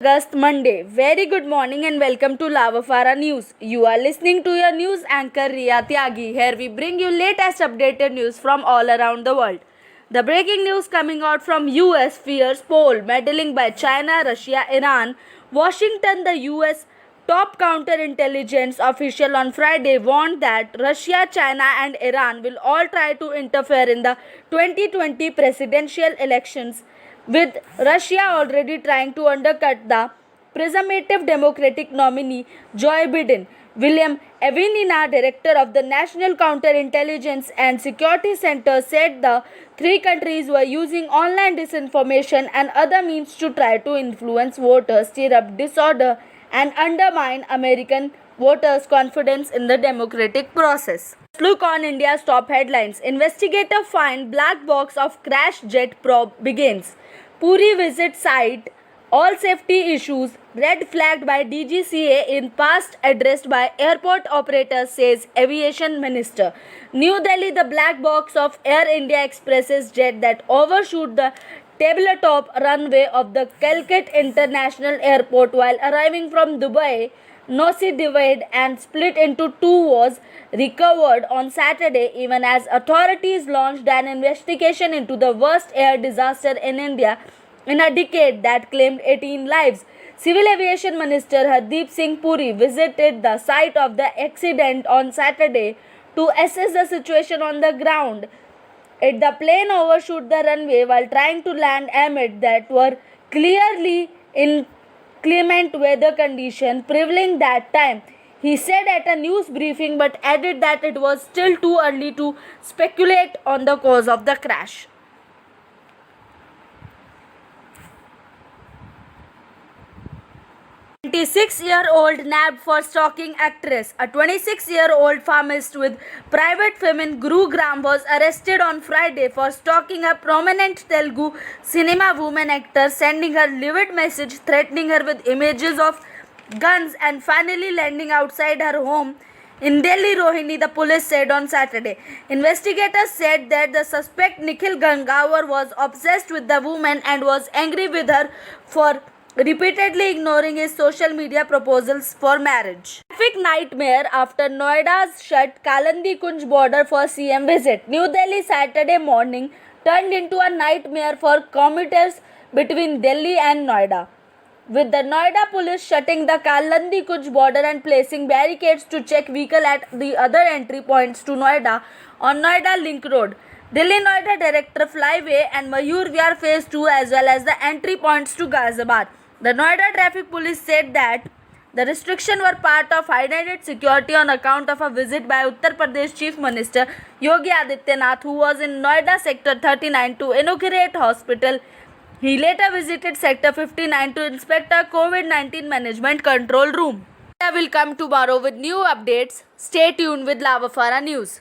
August Monday. Very good morning and welcome to Lavafara News. You are listening to your news anchor Riya Tyagi. Here we bring you latest updated news from all around the world. The breaking news coming out from US fears poll meddling by China, Russia, Iran. Washington, the US top counterintelligence official on Friday warned that Russia, China and Iran will all try to interfere in the 2020 presidential elections, with Russia already trying to undercut the presumptive Democratic nominee Joe Biden. William Evanina, director of the National Counterintelligence and Security Center, said the three countries were using online disinformation and other means to try to influence voters, stir up disorder, and undermine American voters' confidence in the democratic process. Let's look on India's top headlines. Investigator find black box of crash jet probe begins. Puri visit site. All safety issues red flagged by DGCA in past addressed by airport operators, says aviation minister. New Delhi, the black box of Air India Express's jet that overshoot the tabletop runway of the Calcutta International Airport while arriving from Dubai, nose-divided and split into two, was recovered on Saturday, even as authorities launched an investigation into the worst air disaster in India in a decade that claimed 18 lives. Civil Aviation Minister Hardeep Singh Puri visited the site of the accident on Saturday to assess the situation on the ground. The plane overshot the runway while trying to land amid that were clearly inclement weather conditions prevailing that time, he said at a news briefing, but added that it was still too early to speculate on the cause of the crash. 26-year-old nabbed for stalking actress. A 26-year-old pharmacist with private firm in Gurugram was arrested on Friday for stalking a prominent Telugu cinema woman actor, sending her livid message threatening her with images of guns and finally landing outside her home in Delhi, Rohini, the police said on Saturday. Investigators said that the suspect Nikhil Gangawar was obsessed with the woman and was angry with her for repeatedly ignoring his social media proposals for marriage. Traffic nightmare after Noida's shut Kalandi Kunj border for CM visit. New Delhi Saturday morning turned into a nightmare for commuters between Delhi and Noida, with the Noida police shutting the Kalandi Kunj border and placing barricades to check vehicles at the other entry points to Noida on Noida Link Road, Delhi Noida Director Flyway and Mayur Vihar Phase 2, as well as the entry points to Ghaziabad. The Noida Traffic Police said that the restrictions were part of heightened security on account of a visit by Uttar Pradesh Chief Minister Yogi Adityanath, who was in Noida Sector 39 to inaugurate hospital. He later visited Sector 59 to inspect a COVID-19 management control room. I will come tomorrow with new updates. Stay tuned with Lavafara News.